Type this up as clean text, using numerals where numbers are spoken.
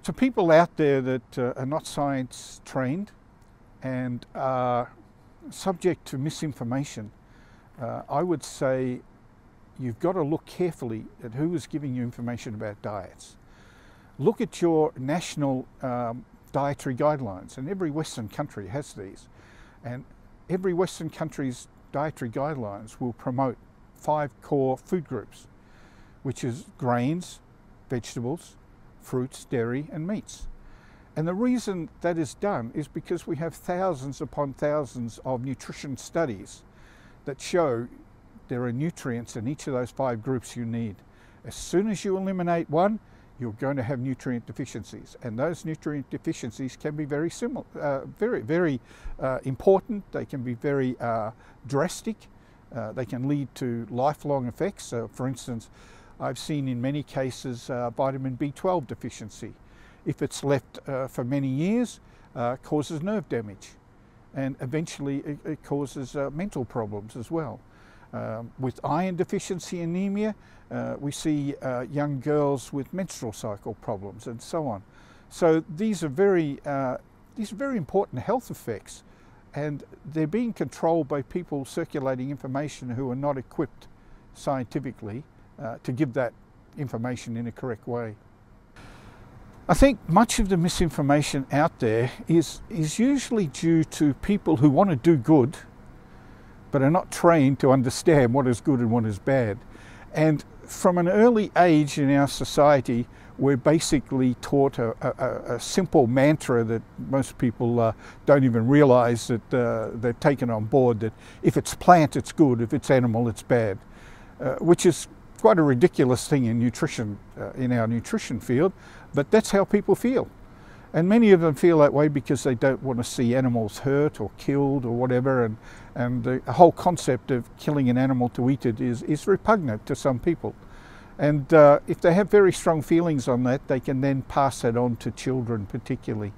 To people out there that are not science trained and are subject to misinformation, I would say you've got to look carefully at who is giving you information about diets. Look at your national dietary guidelines, and every Western country has these. And every Western country's dietary guidelines will promote 5 core food groups, which is grains, vegetables, fruits, dairy and meats. And the reason that is done is because we have thousands upon thousands of nutrition studies that show there are nutrients in each of those 5 groups you need. As soon as you eliminate one, you're going to have nutrient deficiencies, and those nutrient deficiencies can be very similar, very important. They can be very drastic. They can lead to lifelong effects. For instance, I've seen in many cases vitamin B12 deficiency. If it's left for many years, causes nerve damage, and eventually it causes mental problems as well. With iron deficiency anemia, we see young girls with menstrual cycle problems and so on. So these are very important health effects, and they're being controlled by people circulating information who are not equipped scientifically to give that information in a correct way. I think much of the misinformation out there is usually due to people who want to do good but are not trained to understand what is good and what is bad. And from an early age in our society, we're basically taught a simple mantra that most people don't even realize that they've taken on board, that if it's plant, it's good, if it's animal, it's bad, which is quite a ridiculous thing in nutrition, in our nutrition field, but that's how people feel. And many of them feel that way because they don't want to see animals hurt or killed or whatever, and the whole concept of killing an animal to eat it is repugnant to some people. And if they have very strong feelings on that, they can then pass that on to children particularly.